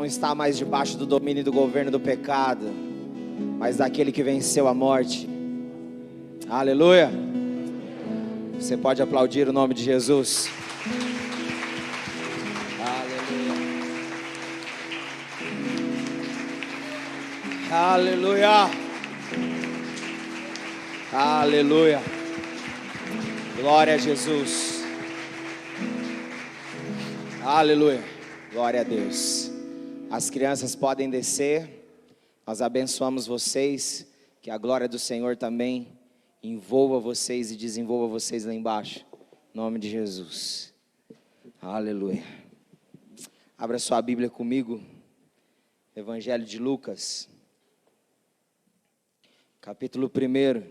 não está mais debaixo do domínio e do governo do pecado, mas daquele que venceu a morte. Aleluia. Você pode aplaudir o nome de Jesus. Aleluia. Aleluia. Aleluia. Glória a Jesus. Aleluia. Glória a Deus. As crianças podem descer. Nós abençoamos vocês. Que a glória do Senhor também envolva vocês e desenvolva vocês lá embaixo. Em nome de Jesus. Aleluia. Abra sua Bíblia comigo. Evangelho de Lucas. Capítulo 1.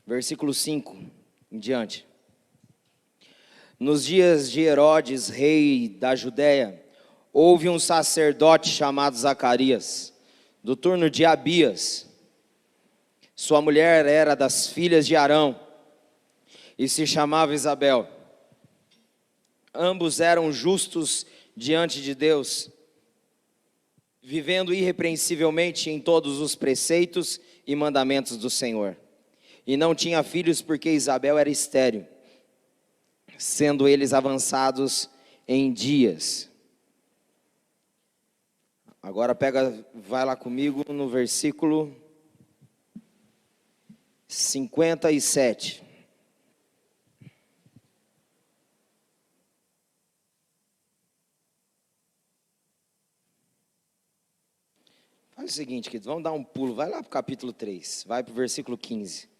Versículo 5 em diante. Nos dias de Herodes, rei da Judéia, houve um sacerdote chamado Zacarias, do turno de Abias. Sua mulher era das filhas de Arão e se chamava Isabel. Ambos eram justos diante de Deus, vivendo irrepreensivelmente em todos os preceitos e mandamentos do Senhor. E não tinha filhos porque Isabel era estéril, sendo eles avançados em dias. Agora vai lá comigo no versículo 57. Faz o seguinte, queridos, vamos dar um pulo, vai lá para o capítulo 3, vai para o versículo 15.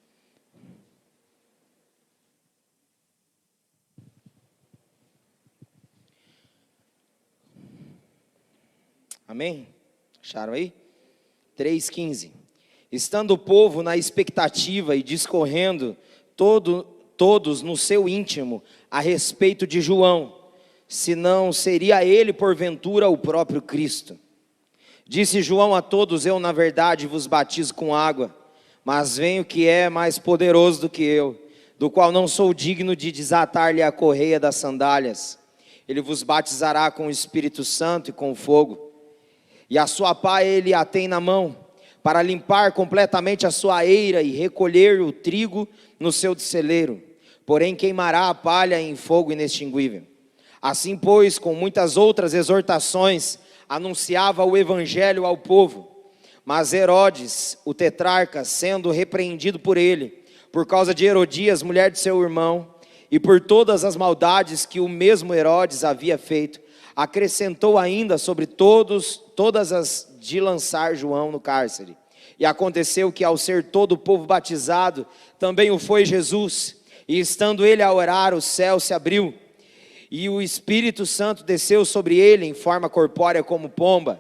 Amém? Acharam aí? 3,15. Estando o povo na expectativa e discorrendo todos no seu íntimo a respeito de João, se não seria ele porventura o próprio Cristo. Disse João a todos: eu na verdade vos batizo com água, mas vem o que é mais poderoso do que eu, do qual não sou digno de desatar-lhe a correia das sandálias. Ele vos batizará com o Espírito Santo e com fogo. E a sua pá ele a tem na mão, para limpar completamente a sua eira e recolher o trigo no seu celeiro. Porém queimará a palha em fogo inextinguível. Assim, pois, com muitas outras exortações, anunciava o evangelho ao povo. Mas Herodes, o tetrarca, sendo repreendido por ele, por causa de Herodias, mulher de seu irmão, e por todas as maldades que o mesmo Herodes havia feito, acrescentou ainda sobre todas as de lançar João no cárcere. E aconteceu que, ao ser todo o povo batizado, também o foi Jesus. E estando ele a orar, o céu se abriu, e o Espírito Santo desceu sobre ele em forma corpórea como pomba.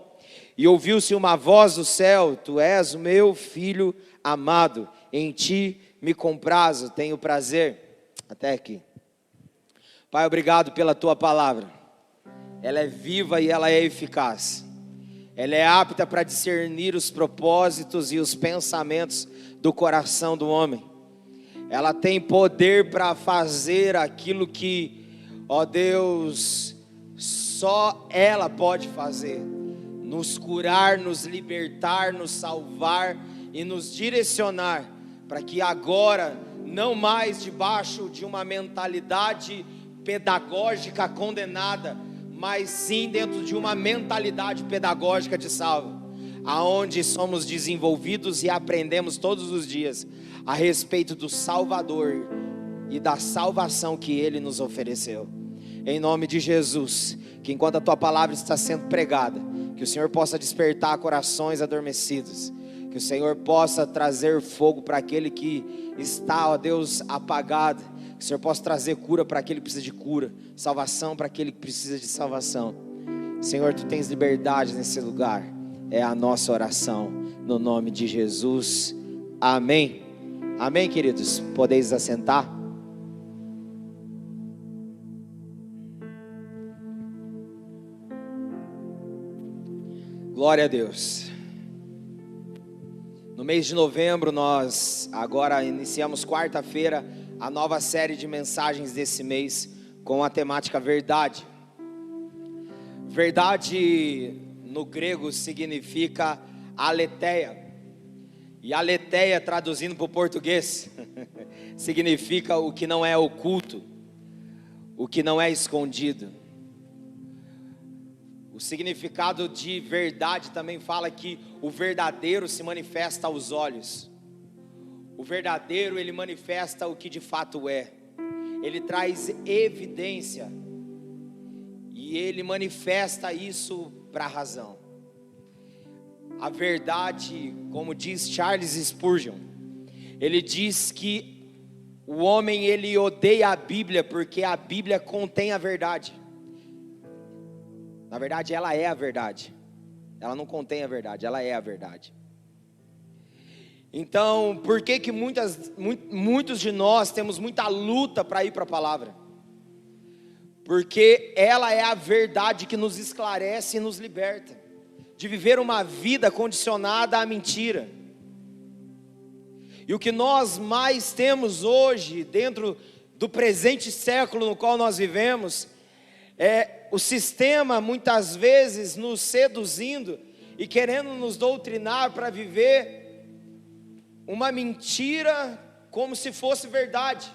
E ouviu-se uma voz do céu: tu és o meu filho amado, em ti me comprazo, tenho prazer. Até aqui. Pai, obrigado pela tua palavra. Ela é viva e ela é eficaz. Ela é apta para discernir os propósitos e os pensamentos do coração do homem. Ela tem poder para fazer aquilo que, ó Deus, só ela pode fazer. Nos curar, nos libertar, nos salvar e nos direcionar, para que agora, não mais debaixo de uma mentalidade pedagógica condenada, mas sim dentro de uma mentalidade pedagógica de salvo, aonde somos desenvolvidos e aprendemos todos os dias a respeito do Salvador e da salvação que Ele nos ofereceu. Em nome de Jesus, que enquanto a Tua palavra está sendo pregada, que o Senhor possa despertar corações adormecidos, que o Senhor possa trazer fogo para aquele que está, ó Deus, apagado, que o Senhor possa trazer cura para aquele que precisa de cura, salvação para aquele que precisa de salvação. Senhor, Tu tens liberdade nesse lugar, é a nossa oração, no nome de Jesus, amém. Amém, queridos, podeis assentar. Glória a Deus. No mês de novembro nós agora iniciamos quarta-feira a nova série de mensagens desse mês com a temática verdade. Verdade no grego significa aletheia. E aletheia, traduzindo para o português, significa o que não é oculto, o que não é escondido. O significado de verdade também fala que o verdadeiro se manifesta aos olhos. O verdadeiro, ele manifesta o que de fato é. Ele traz evidência. E ele manifesta isso para a razão. A verdade, como diz Charles Spurgeon, ele diz que o homem, ele odeia a Bíblia porque a Bíblia contém a verdade. Na verdade, ela é a verdade. Ela não contém a verdade, ela é a verdade. Então, por que muitos de nós temos muita luta para ir para a palavra? Porque ela é a verdade que nos esclarece e nos liberta de viver uma vida condicionada à mentira. E o que nós mais temos hoje, dentro do presente século no qual nós vivemos, é o sistema muitas vezes nos seduzindo e querendo nos doutrinar para viver uma mentira como se fosse verdade.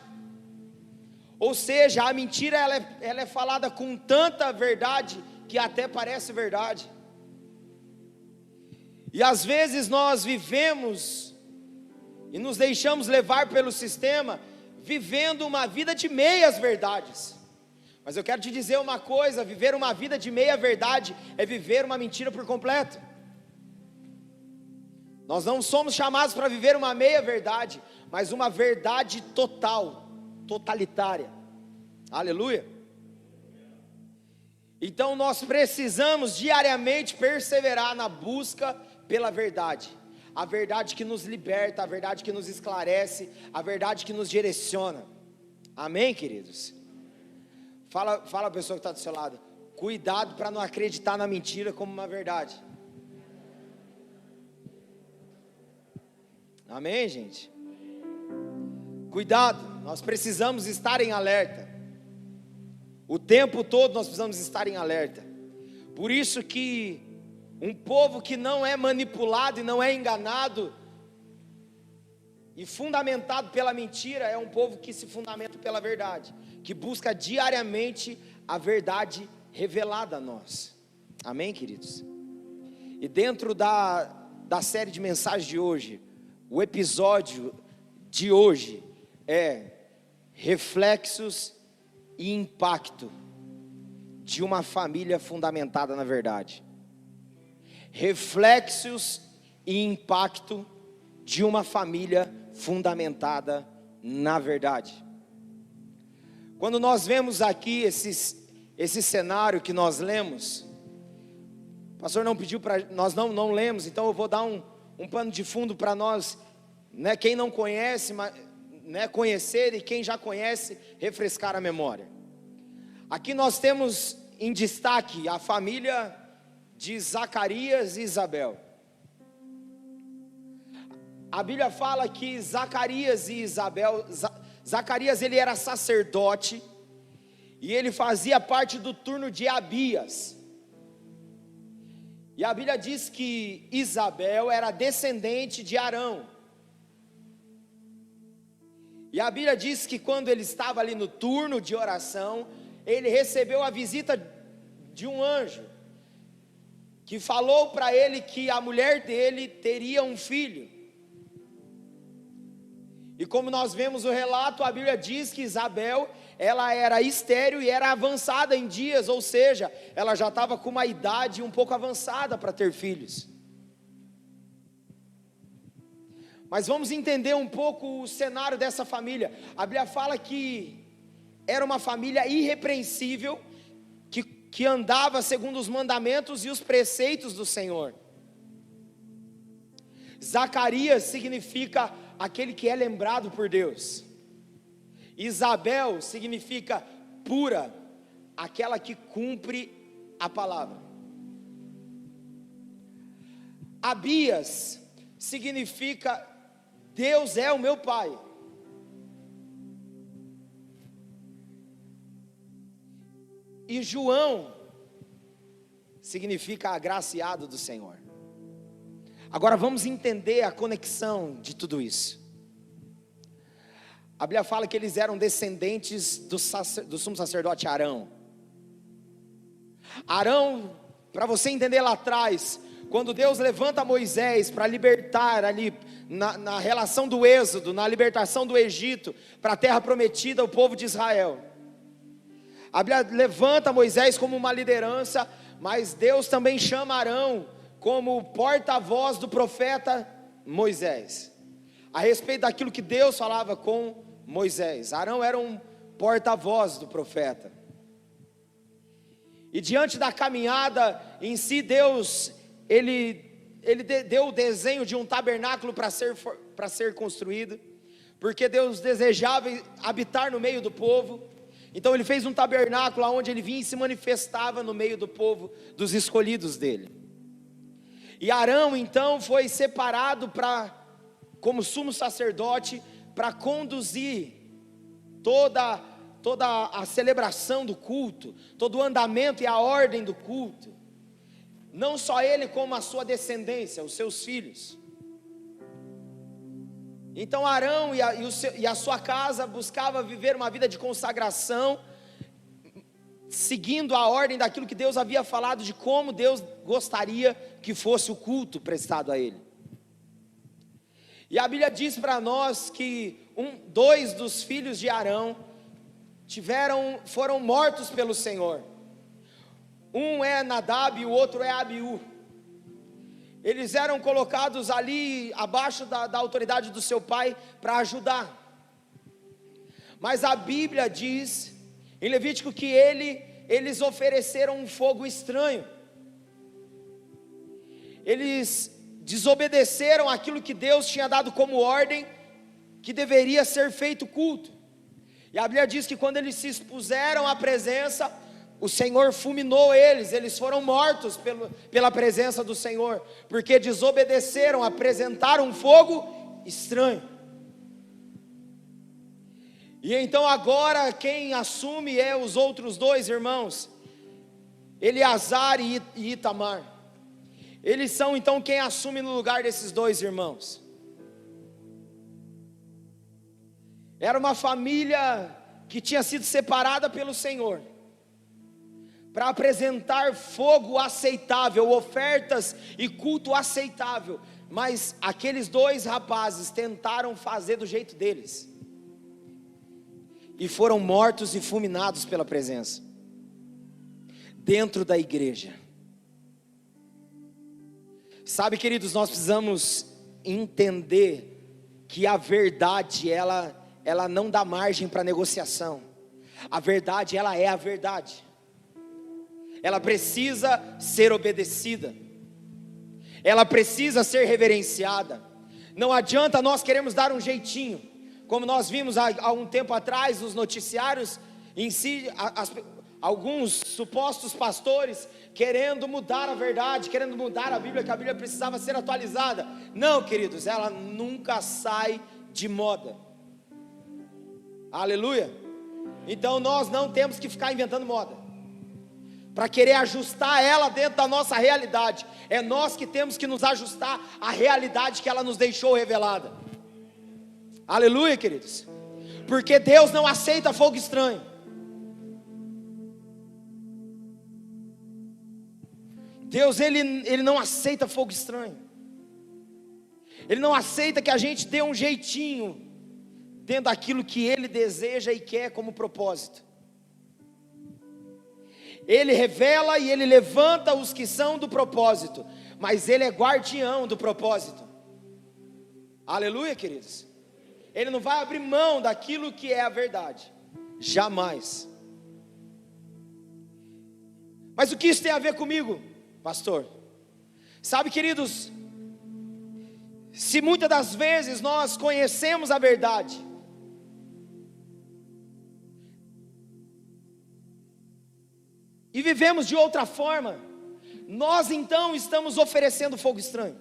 Ou seja, a mentira ela é falada com tanta verdade que até parece verdade. E às vezes nós vivemos e nos deixamos levar pelo sistema, vivendo uma vida de meias verdades. Mas eu quero te dizer uma coisa: viver uma vida de meia verdade é viver uma mentira por completo. Nós não somos chamados para viver uma meia verdade, mas uma verdade total, totalitária. Aleluia. Então nós precisamos diariamente perseverar na busca pela verdade. A verdade que nos liberta, a verdade que nos esclarece, a verdade que nos direciona. Amém, queridos? Fala a pessoa que está do seu lado: cuidado para não acreditar na mentira como uma verdade. Amém, gente? Cuidado, nós precisamos estar em alerta. O tempo todo nós precisamos estar em alerta. Por isso que um povo que não é manipulado e não é enganado e fundamentado pela mentira é um povo que se fundamenta pela verdade, que busca diariamente a verdade revelada a nós. Amém, queridos? E dentro da série de mensagens de hoje, o episódio de hoje é reflexos e impacto de uma família fundamentada na verdade. Reflexos e impacto de uma família fundamentada na verdade. Quando nós vemos aqui esse cenário que nós lemos, o pastor não pediu para nós, não lemos, então eu vou dar um pano de fundo para nós, né, quem não conhece, né, conhecer, e quem já conhece, refrescar a memória. Aqui nós temos em destaque a família de Zacarias e Isabel. A Bíblia fala que Zacarias e Isabel, Zacarias ele era sacerdote, e ele fazia parte do turno de Abias. E a Bíblia diz que Isabel era descendente de Arão. E a Bíblia diz que quando ele estava ali no turno de oração, ele recebeu a visita de um anjo, que falou para ele que a mulher dele teria um filho. E como nós vemos o relato, a Bíblia diz que Isabel, ela era estéril e era avançada em dias, ou seja, ela já estava com uma idade um pouco avançada para ter filhos. Mas vamos entender um pouco o cenário dessa família. A Bíblia fala que era uma família irrepreensível, que andava segundo os mandamentos e os preceitos do Senhor. Zacarias significa aquele que é lembrado por Deus. Isabel significa pura, aquela que cumpre a palavra. Abias significa Deus é o meu pai. E João significa agraciado do Senhor. Agora vamos entender a conexão de tudo isso. A Bíblia fala que eles eram descendentes do sumo sacerdote Arão. Arão, para você entender lá atrás, quando Deus levanta Moisés para libertar ali, na relação do êxodo, na libertação do Egito, para a terra prometida, o povo de Israel. A Bíblia levanta Moisés como uma liderança, mas Deus também chama Arão como porta-voz do profeta Moisés, a respeito daquilo que Deus falava com Moisés. Arão era um porta-voz do profeta. E diante da caminhada em si, Deus, ele deu o desenho de um tabernáculo para ser construído, porque Deus desejava habitar no meio do povo. Então ele fez um tabernáculo onde ele vinha e se manifestava no meio do povo, dos escolhidos dele. E Arão então foi separado como sumo sacerdote, para conduzir toda a celebração do culto, todo o andamento e a ordem do culto. Não só ele, como a sua descendência, os seus filhos. Então Arão e a sua casa buscava viver uma vida de consagração, seguindo a ordem daquilo que Deus havia falado, de como Deus gostaria que fosse o culto prestado a Ele. E a Bíblia diz para nós que dois dos filhos de Arão foram mortos pelo Senhor. Um é Nadab e o outro é Abiú. Eles eram colocados ali abaixo da autoridade do seu pai para ajudar. Mas a Bíblia diz em Levítico que eles ofereceram um fogo estranho. Eles desobedeceram aquilo que Deus tinha dado como ordem, que deveria ser feito culto. E a Bíblia diz que quando eles se expuseram à presença, o Senhor fulminou eles foram mortos pela presença do Senhor, porque desobedeceram, apresentaram um fogo estranho. E então agora quem assume é os outros dois irmãos, Eleazar e Itamar. Eles são então quem assume no lugar desses dois irmãos. Era uma família que tinha sido separada pelo Senhor, para apresentar fogo aceitável, ofertas e culto aceitável. Mas aqueles dois rapazes tentaram fazer do jeito deles, e foram mortos e fulminados pela presença, dentro da igreja. Sabe, queridos, nós precisamos entender que a verdade, ela não dá margem para negociação. A verdade, ela é a verdade. Ela precisa ser obedecida, ela precisa ser reverenciada. Não adianta nós queremos dar um jeitinho, como nós vimos há um tempo atrás nos noticiários em si, alguns supostos pastores querendo mudar a verdade, querendo mudar a Bíblia, que a Bíblia precisava ser atualizada. Não, queridos, ela nunca sai de moda. Aleluia. Então nós não temos que ficar inventando moda para querer ajustar ela dentro da nossa realidade. É nós que temos que nos ajustar à realidade que ela nos deixou revelada. Aleluia, queridos. Porque Deus não aceita fogo estranho. Deus, ele não aceita fogo estranho. Ele não aceita que a gente dê um jeitinho dentro daquilo que Ele deseja e quer como propósito. Ele revela e Ele levanta os que são do propósito, mas Ele é guardião do propósito. Aleluia, queridos. Ele não vai abrir mão daquilo que é a verdade, jamais. Mas o que isso tem a ver comigo, pastor? Sabe, queridos, se muitas das vezes nós conhecemos a verdade, e vivemos de outra forma, nós então estamos oferecendo fogo estranho.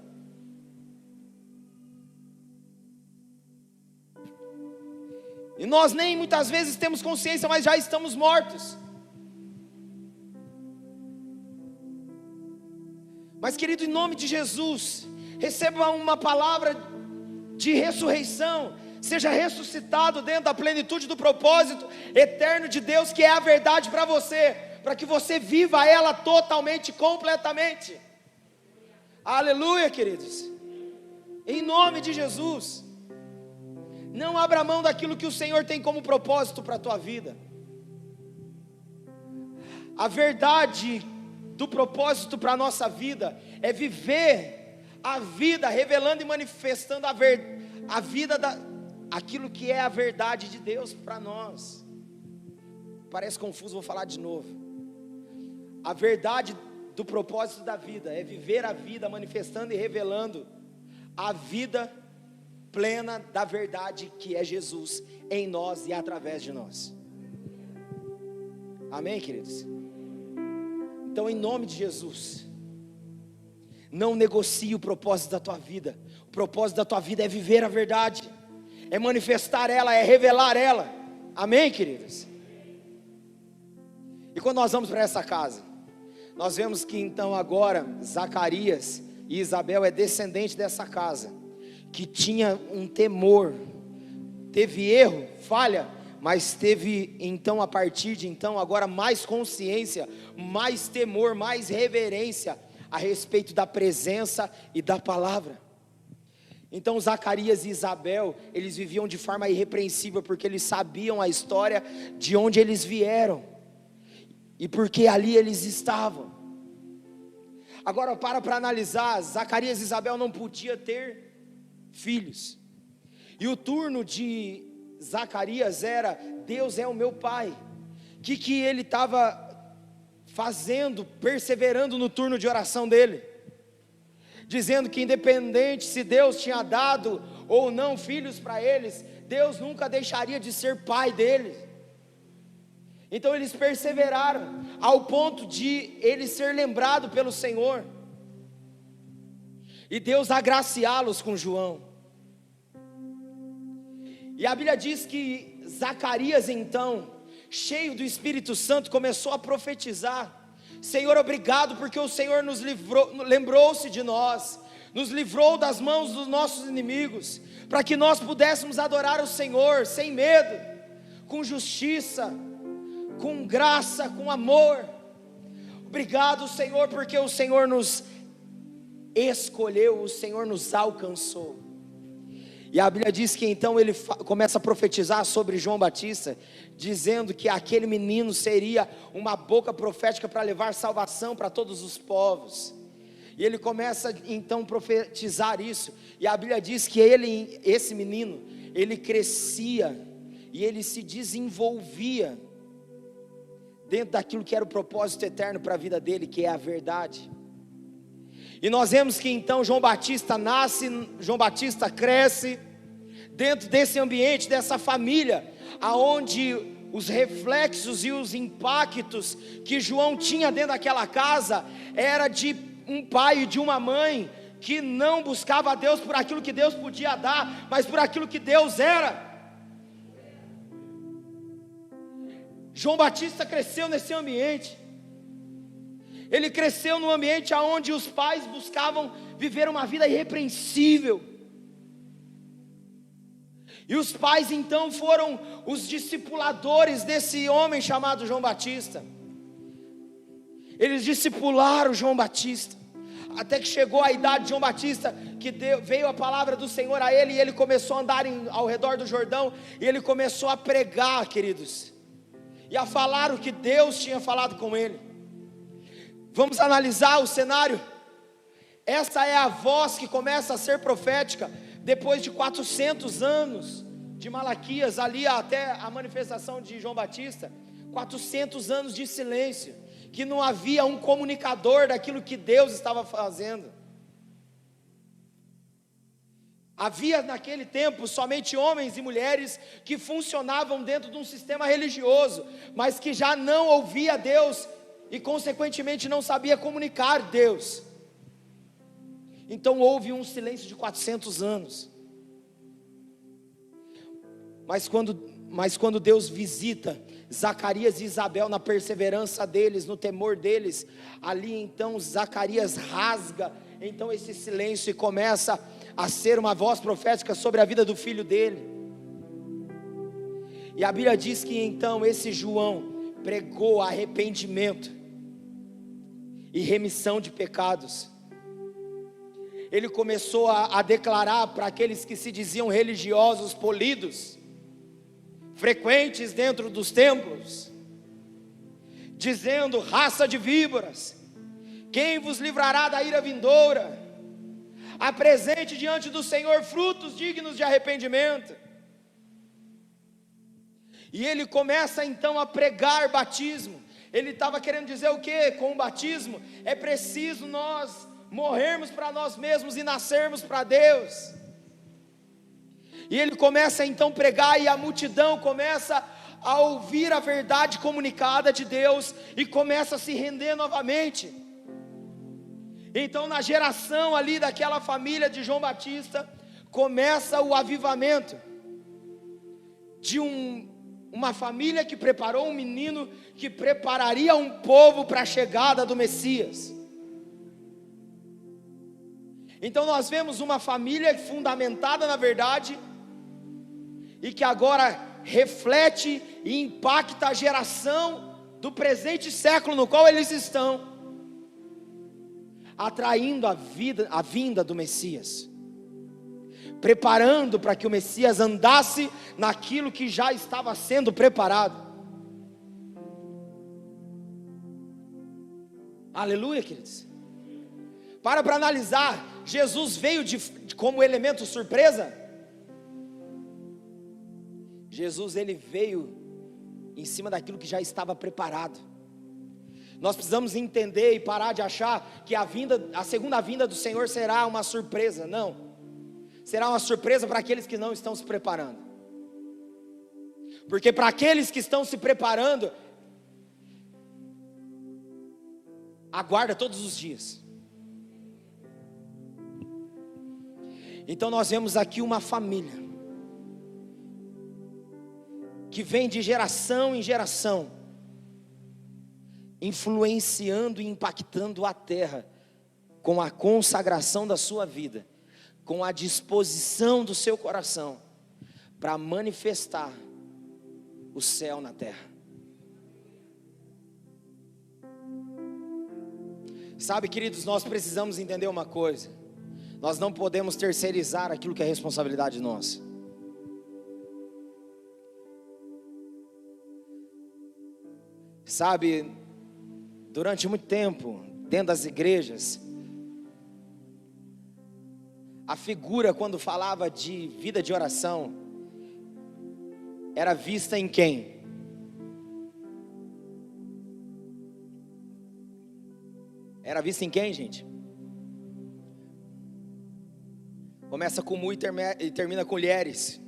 E nós nem muitas vezes temos consciência, mas já estamos mortos. Mas, querido, em nome de Jesus, receba uma palavra de ressurreição, seja ressuscitado dentro da plenitude do propósito eterno de Deus, que é a verdade para você, para que você viva ela totalmente, completamente. Aleluia, queridos. Em nome de Jesus, não abra mão daquilo que o Senhor tem como propósito para a tua vida. A verdade do propósito para a nossa vida é viver a vida revelando e manifestando a vida aquilo que é a verdade de Deus para nós. Parece confuso, vou falar de novo. A verdade do propósito da vida é viver a vida manifestando e revelando a vida plena da verdade que é Jesus em nós e através de nós. Amém, queridos? Então, em nome de Jesus, não negocie o propósito da tua vida. O propósito da tua vida é viver a verdade, é manifestar ela, é revelar ela. Amém, queridos? E quando nós vamos para essa casa, nós vemos que então agora Zacarias e Isabel é descendente dessa casa, que tinha um temor, teve erro, falha, mas teve então a partir de então agora mais consciência, mais temor, mais reverência a respeito da presença e da palavra. Então Zacarias e Isabel, eles viviam de forma irrepreensível, porque eles sabiam a história de onde eles vieram, e porque ali eles estavam. Agora para analisar, Zacarias e Isabel não podiam ter filhos, e o turno de Zacarias era: Deus é o meu pai. O que ele estava fazendo, perseverando no turno de oração dele, dizendo que independente se Deus tinha dado ou não filhos para eles, Deus nunca deixaria de ser pai deles. Então eles perseveraram ao ponto de ele ser lembrado pelo Senhor, e Deus agraciá-los com João. E a Bíblia diz que Zacarias então, cheio do Espírito Santo, começou a profetizar: Senhor, obrigado porque o Senhor nos livrou, lembrou-se de nós, nos livrou das mãos dos nossos inimigos, para que nós pudéssemos adorar o Senhor sem medo, com justiça, com graça, com amor. Obrigado, Senhor, porque o Senhor nos escolheu, o Senhor nos alcançou. E a Bíblia diz que então ele começa a profetizar sobre João Batista, dizendo que aquele menino seria uma boca profética para levar salvação para todos os povos. E ele começa então a profetizar isso, e a Bíblia diz que esse menino, ele crescia e ele se desenvolvia dentro daquilo que era o propósito eterno para a vida dele, que é a verdade. E nós vemos que então João Batista nasce, João Batista cresce dentro desse ambiente, dessa família, aonde os reflexos e os impactos que João tinha dentro daquela casa era de um pai e de uma mãe que não buscava a Deus por aquilo que Deus podia dar, mas por aquilo que Deus era. João Batista cresceu nesse ambiente. Ele cresceu num ambiente onde os pais buscavam viver uma vida irrepreensível. E os pais então foram os discipuladores desse homem chamado João Batista. Eles discipularam João Batista, até que chegou a idade de João Batista, que veio a palavra do Senhor a ele, e ele começou a andar ao redor do Jordão, e ele começou a pregar, queridos, e a falar o que Deus tinha falado com ele. Vamos analisar o cenário. Essa é a voz que começa a ser profética depois de 400 anos de Malaquias ali até a manifestação de João Batista. 400 anos de silêncio, que não havia um comunicador daquilo que Deus estava fazendo. Havia naquele tempo somente homens e mulheres que funcionavam dentro de um sistema religioso, mas que já não ouvia Deus e consequentemente não sabia comunicar Deus. Então houve um silêncio de 400 anos. Mas quando Deus visita Zacarias e Isabel, na perseverança deles, no temor deles, ali então Zacarias rasga então esse silêncio e começa a ser uma voz profética sobre a vida do filho dele. E a Bíblia diz que então esse João pregou arrependimento e remissão de pecados. Ele começou a declarar para aqueles que se diziam religiosos polidos, frequentes dentro dos templos, dizendo: raça de víboras, quem vos livrará da ira vindoura? Apresente diante do Senhor frutos dignos de arrependimento. E ele começa então a pregar batismo. Ele estava querendo dizer o que? Com o batismo é preciso nós morrermos para nós mesmos e nascermos para Deus. E ele começa então a pregar, e a multidão começa a ouvir a verdade comunicada de Deus, e começa a se render novamente. Então na geração ali daquela família de João Batista, começa o avivamento de uma família que preparou um menino que prepararia um povo para a chegada do Messias. Então nós vemos uma família fundamentada na verdade, e que agora reflete e impacta a geração do presente século no qual eles estão, atraindo a vinda do Messias, preparando para que o Messias andasse naquilo que já estava sendo preparado. Aleluia, queridos. Para analisar, Jesus veio como elemento surpresa. Jesus ele veio em cima daquilo que já estava preparado. Nós precisamos entender e parar de achar que a segunda vinda do Senhor será uma surpresa. Não, será uma surpresa para aqueles que não estão se preparando. Porque para aqueles que estão se preparando, aguarda todos os dias. Então nós vemos aqui uma família que vem de geração em geração, influenciando e impactando a terra, com a consagração da sua vida, com a disposição do seu coração, para manifestar o céu na terra. Sabe, queridos, nós precisamos entender uma coisa: nós não podemos terceirizar aquilo que é responsabilidade nossa. Sabe, durante muito tempo, dentro das igrejas, a figura, quando falava de vida de oração, era vista em quem? Era vista em quem, gente? Começa com mu e termina com mulheres.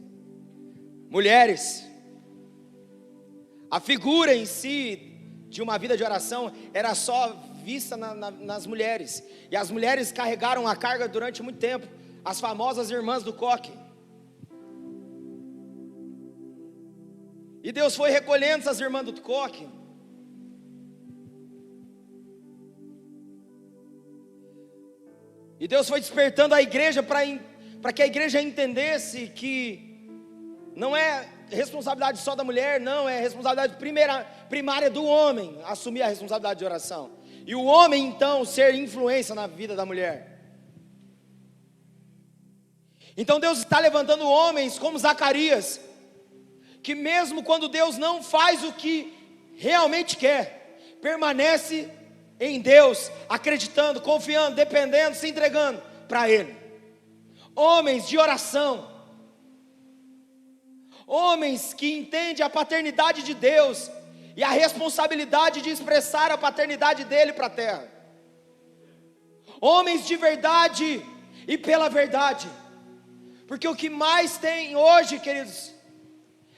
Mulheres. A figura em si de uma vida de oração era só vista nas mulheres. E as mulheres carregaram a carga durante muito tempo. As famosas irmãs do coque. E Deus foi recolhendo essas irmãs do coque. E Deus foi despertando a igreja para que a igreja entendesse que não é responsabilidade só da mulher, não, é responsabilidade primária do homem assumir a responsabilidade de oração, e o homem então ser influência na vida da mulher. Então Deus está levantando homens como Zacarias, que mesmo quando Deus não faz o que realmente quer, permanece em Deus, acreditando, confiando, dependendo, se entregando para Ele. Homens de oração, homens que entendem a paternidade de Deus e a responsabilidade de expressar a paternidade dele para a terra. Homens de verdade e pela verdade. Porque o que mais tem hoje, queridos,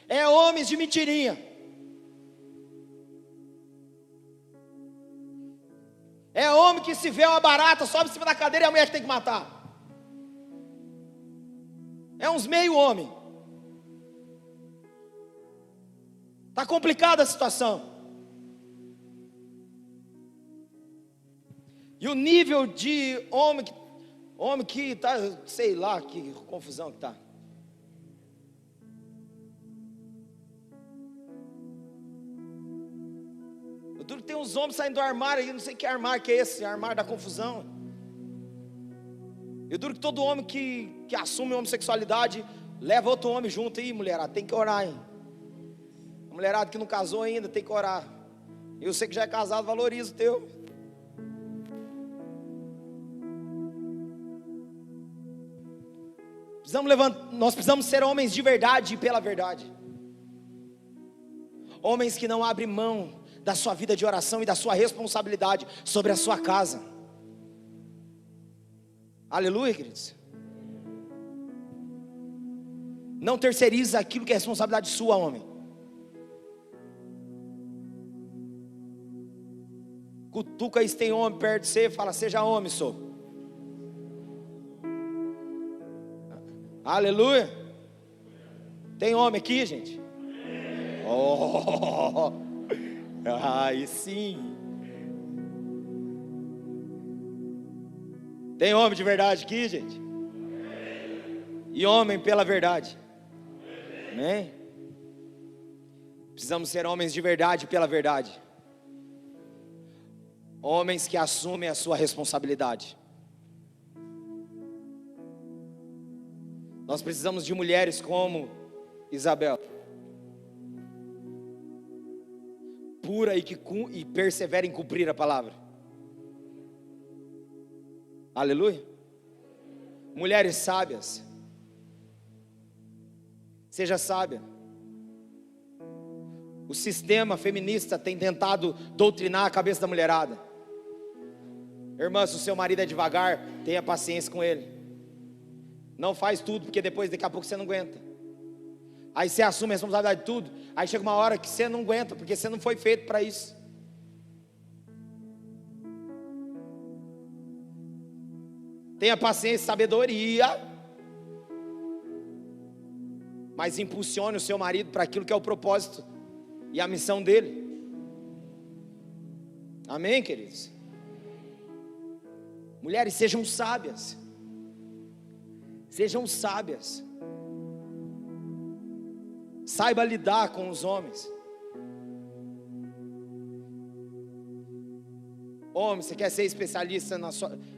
é homens de mentirinha. É homem que se vê uma barata, sobe em cima da cadeira e a mulher tem que matar. É uns meio homem. Está complicada a situação. E o nível de homem que está, sei lá, que confusão que está. Eu duro que tem uns homens saindo do armário aí, não sei que armário que é esse, armário da confusão. Eu duro que todo homem que assume a homossexualidade leva outro homem junto aí, mulherada, tem que orar, hein? A mulherada que não casou ainda tem que orar. Eu sei que já é casado, valoriza o teu. Nós precisamos ser homens de verdade e pela verdade. Homens que não abrem mão da sua vida de oração e da sua responsabilidade sobre a sua casa. Aleluia, queridos. Não terceiriza aquilo que é responsabilidade sua, homem. Cutuca aí se tem homem perto de você, fala, seja homem, sou. Aleluia. Tem homem aqui, gente? Oh, aí sim. Tem homem de verdade aqui, gente? E homem pela verdade. Amém? Precisamos ser homens de verdade pela verdade. Homens que assumem a sua responsabilidade. Nós precisamos de mulheres como Isabel, pura e persevera em cumprir a palavra. Aleluia. Mulheres sábias. Seja sábia. O sistema feminista tem tentado doutrinar a cabeça da mulherada. Irmã, se o seu marido é devagar, tenha paciência com ele. Não faz tudo, porque depois, daqui a pouco você não aguenta. Aí você assume a responsabilidade de tudo. Aí chega uma hora que você não aguenta, porque você não foi feito para isso. Tenha paciência e sabedoria, mas impulsione o seu marido para aquilo que é o propósito e a missão dele. Amém, queridos? Mulheres, sejam sábias. Sejam sábias. Saiba lidar com os homens. Homem, você quer ser especialista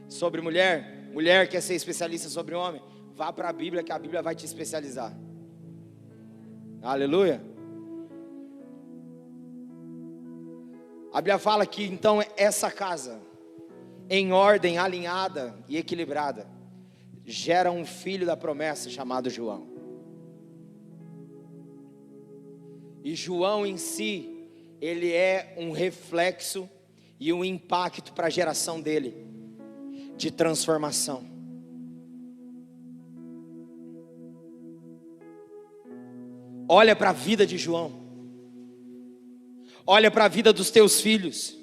sobre mulher? Mulher quer ser especialista sobre homem? Vá para a Bíblia, que a Bíblia vai te especializar. Aleluia. A Bíblia fala que então essa casa, em ordem, alinhada e equilibrada, gera um filho da promessa chamado João. E João em si, ele é um reflexo e um impacto para a geração dele, de transformação. Olha para a vida de João. Olha para a vida dos teus filhos.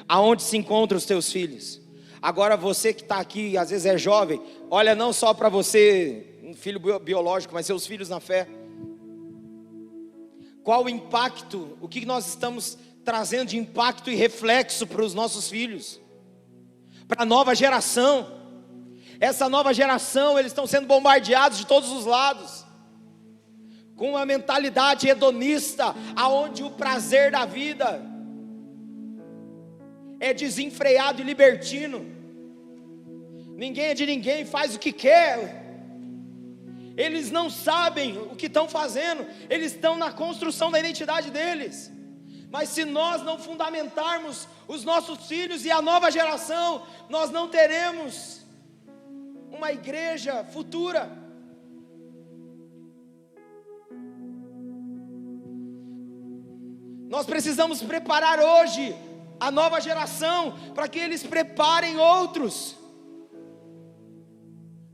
Aonde se encontram os teus filhos? Agora você que está aqui, às vezes é jovem, olha não só para você, um filho biológico, mas seus filhos na fé. Qual o impacto, o que nós estamos trazendo de impacto e reflexo para os nossos filhos? Para a nova geração. Essa nova geração, eles estão sendo bombardeados de todos os lados, com uma mentalidade hedonista, aonde o prazer da vida é desenfreado e libertino. Ninguém é de ninguém, faz o que quer. Eles não sabem o que estão fazendo. Eles estão na construção da identidade deles. Mas se nós não fundamentarmos os nossos filhos e a nova geração, nós não teremos uma igreja futura. Nós precisamos preparar hoje a nova geração, para que eles preparem outros.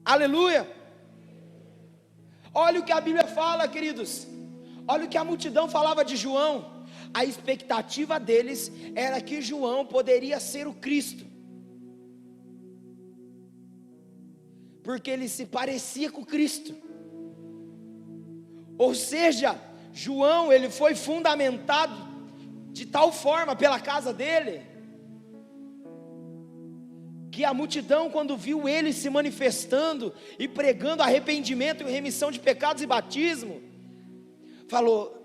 Aleluia. Olha o que a Bíblia fala, queridos. Olha o que a multidão falava de João. A expectativa deles era que João poderia ser o Cristo, porque ele se parecia com Cristo. Ou seja, João, ele foi fundamentado de tal forma pela casa dele, que a multidão, quando viu ele se manifestando e pregando arrependimento e remissão de pecados e batismo, falou: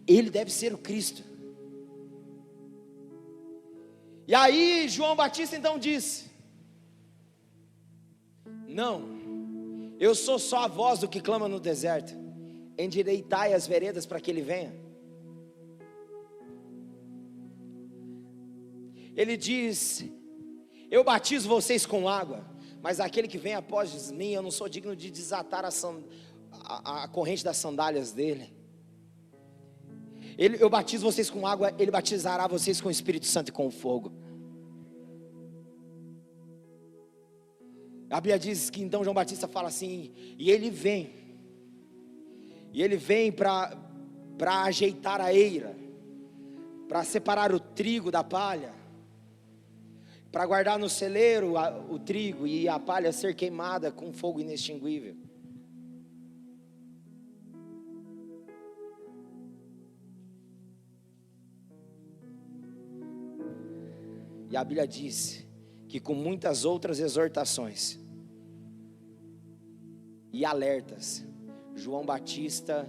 ele deve ser o Cristo. E aí João Batista então disse: não, eu sou só a voz do que clama no deserto, endireitai as veredas para que ele venha. Ele diz: eu batizo vocês com água, mas aquele que vem após mim, eu não sou digno de desatar a corrente das sandálias dele. Eu batizo vocês com água, ele batizará vocês com o Espírito Santo e com fogo. A Bíblia diz que então João Batista fala assim: e ele vem para ajeitar a eira, para separar o trigo da palha, para guardar no celeiro o trigo e a palha ser queimada com fogo inextinguível. E a Bíblia diz que com muitas outras exortações e alertas, João Batista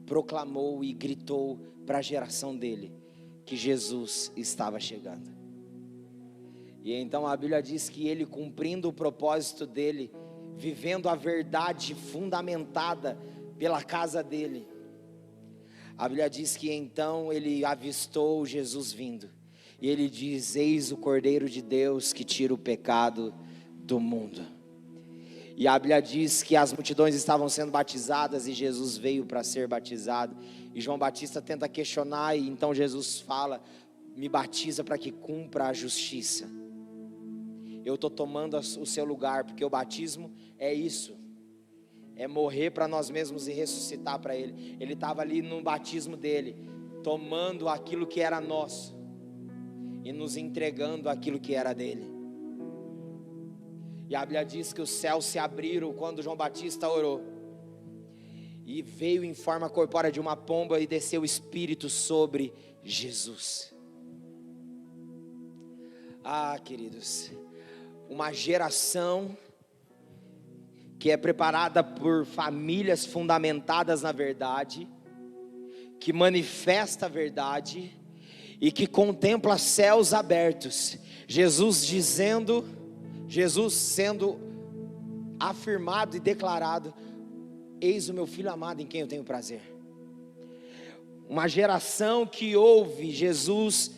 proclamou e gritou para a geração dele que Jesus estava chegando. E então a Bíblia diz que ele, cumprindo o propósito dele, vivendo a verdade fundamentada pela casa dele, a Bíblia diz que então ele avistou Jesus vindo, e ele diz: eis o Cordeiro de Deus que tira o pecado do mundo. E a Bíblia diz que as multidões estavam sendo batizadas e Jesus veio para ser batizado. E João Batista tenta questionar, e então Jesus fala: me batiza para que cumpra a justiça. Eu estou tomando o seu lugar, porque o batismo é isso, é morrer para nós mesmos e ressuscitar para Ele. Ele estava ali no batismo dele, tomando aquilo que era nosso e nos entregando aquilo que era dele. E a Bíblia diz que os céus se abriram quando João Batista orou, e veio em forma corpórea de uma pomba e desceu o Espírito sobre Jesus. Ah, queridos, uma geração que é preparada por famílias fundamentadas na verdade, que manifesta a verdade e que contempla céus abertos. Jesus sendo afirmado e declarado: eis o meu filho amado em quem eu tenho prazer. Uma geração que ouve Jesus,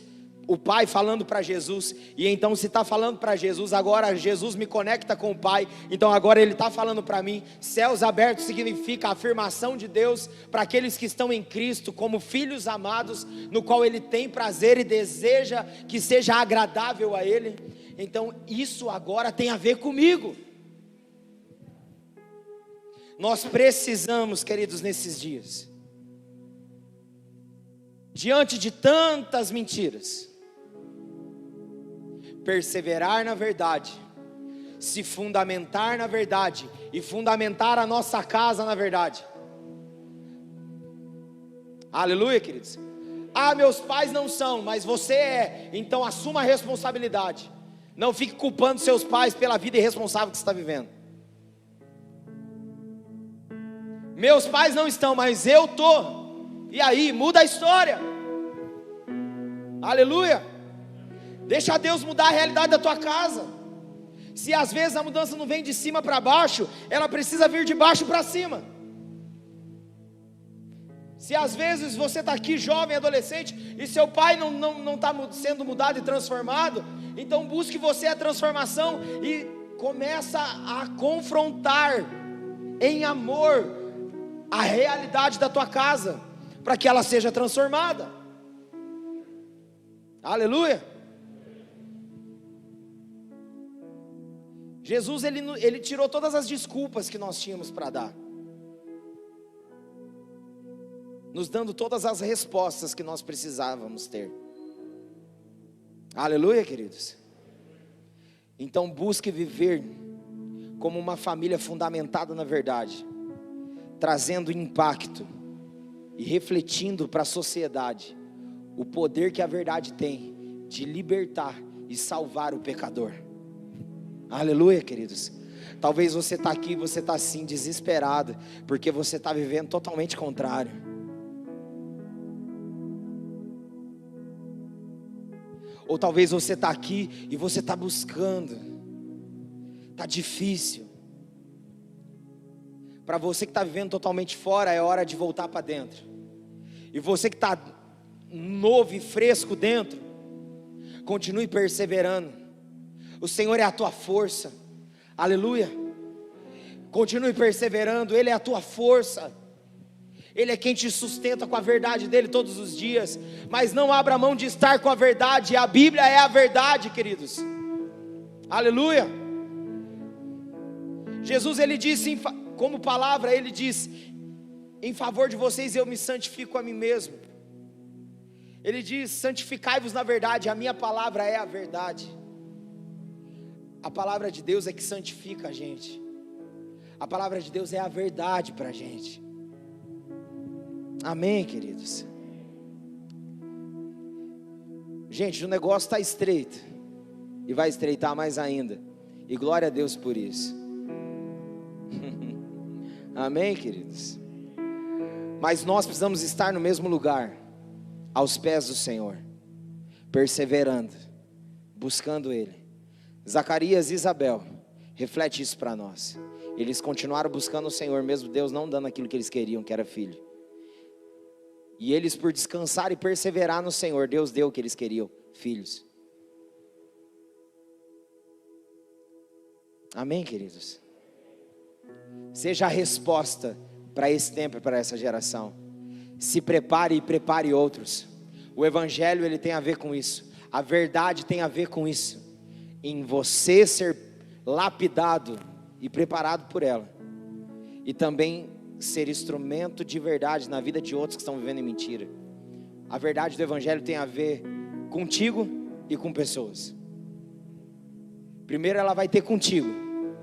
o Pai falando para Jesus, e então se está falando para Jesus, agora Jesus me conecta com o Pai, então agora Ele está falando para mim. Céus abertos significa a afirmação de Deus para aqueles que estão em Cristo como filhos amados, no qual Ele tem prazer e deseja que seja agradável a Ele. Então isso agora tem a ver comigo. Nós precisamos, queridos, nesses dias, diante de tantas mentiras, perseverar na verdade, se fundamentar na verdade e fundamentar a nossa casa na verdade. Aleluia, queridos. Ah, meus pais não são, mas você é, então assuma a responsabilidade. Não fique culpando seus pais pela vida irresponsável que você está vivendo. Meus pais não estão, mas eu estou. E aí, muda a história. Aleluia. Deixa Deus mudar a realidade da tua casa. Se às vezes a mudança não vem de cima para baixo, ela precisa vir de baixo para cima. Se às vezes você está aqui jovem, adolescente, e seu pai não está sendo mudado e transformado, então busque você a transformação e começa a confrontar em amor a realidade da tua casa, para que ela seja transformada. Aleluia. Jesus ele tirou todas as desculpas que nós tínhamos para dar, nos dando todas as respostas que nós precisávamos ter. Aleluia, queridos. Então busque viver como uma família fundamentada na verdade, trazendo impacto e refletindo para a sociedade o poder que a verdade tem de libertar e salvar o pecador. Aleluia, queridos. Talvez você está aqui, você está assim, desesperado, porque você está vivendo totalmente contrário. Ou talvez você está aqui e você está buscando, está difícil. Para você que está vivendo totalmente fora, é hora de voltar para dentro. E você que está novo e fresco dentro, continue perseverando. O Senhor é a tua força. Aleluia. Continue perseverando, Ele é a tua força. Ele é quem te sustenta com a verdade dEle todos os dias. Mas não abra mão de estar com a verdade. A Bíblia é a verdade, queridos. Aleluia. Jesus, Ele disse, como palavra, Ele diz: em favor de vocês eu me santifico a mim mesmo. Ele diz: santificai-vos na verdade, a minha palavra é a verdade. A palavra de Deus é que santifica a gente. A palavra de Deus é a verdade para a gente. Amém, queridos? Gente, o negócio está estreito, e vai estreitar mais ainda, e glória a Deus por isso. Amém, queridos? Mas nós precisamos estar no mesmo lugar, aos pés do Senhor, perseverando, buscando Ele. Zacarias e Isabel, reflete isso para nós. Eles continuaram buscando o Senhor, mesmo Deus não dando aquilo que eles queriam, que era filho. E eles, por descansar e perseverar no Senhor, Deus deu o que eles queriam, filhos. Amém, queridos? Seja a resposta para esse tempo e para essa geração. Se prepare e prepare outros. O Evangelho, ele tem a ver com isso. A verdade tem a ver com isso. Em você ser lapidado e preparado por ela. E também ser instrumento de verdade na vida de outros que estão vivendo em mentira. A verdade do Evangelho tem a ver contigo e com pessoas. Primeiro ela vai ter contigo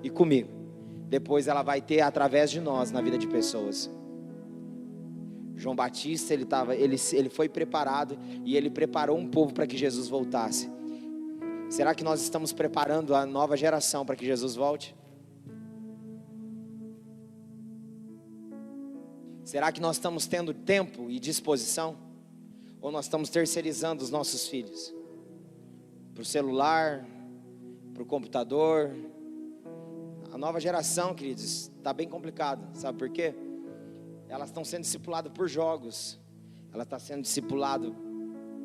e comigo. Depois ela vai ter através de nós na vida de pessoas. João Batista, ele foi preparado e ele preparou um povo para que Jesus voltasse. Será que nós estamos preparando a nova geração para que Jesus volte? Será que nós estamos tendo tempo e disposição? Ou nós estamos terceirizando os nossos filhos? Para o celular, para o computador. A nova geração, queridos, está bem complicado. Sabe por quê? Elas estão sendo discipuladas por jogos. Ela está sendo discipulada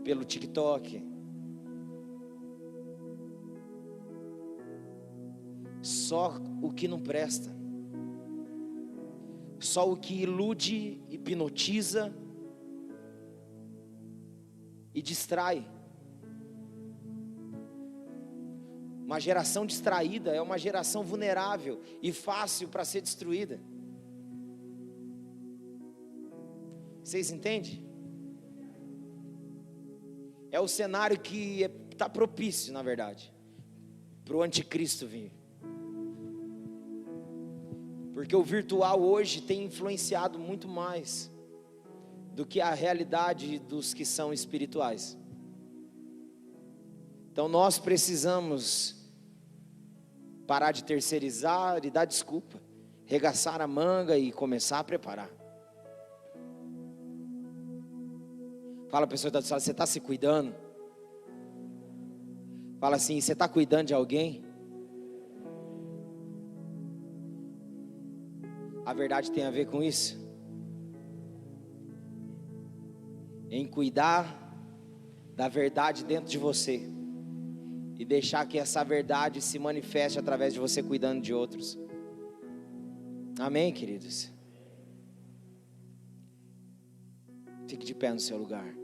pelo TikTok. Só o que não presta. Só o que ilude, hipnotiza e distrai. Uma geração distraída é uma geração vulnerável e fácil para ser destruída. Vocês entendem? É o cenário que está propício, na verdade, para o anticristo vir. Porque o virtual hoje tem influenciado muito mais do que a realidade dos que são espirituais. Então nós precisamos parar de terceirizar e dar desculpa, regaçar a manga e começar a preparar. Fala a pessoa que está do lado, você está se cuidando? Fala assim, você está cuidando de alguém? A verdade tem a ver com isso? Em cuidar da verdade dentro de você e deixar que essa verdade se manifeste através de você cuidando de outros. Amém, queridos? Fique de pé no seu lugar.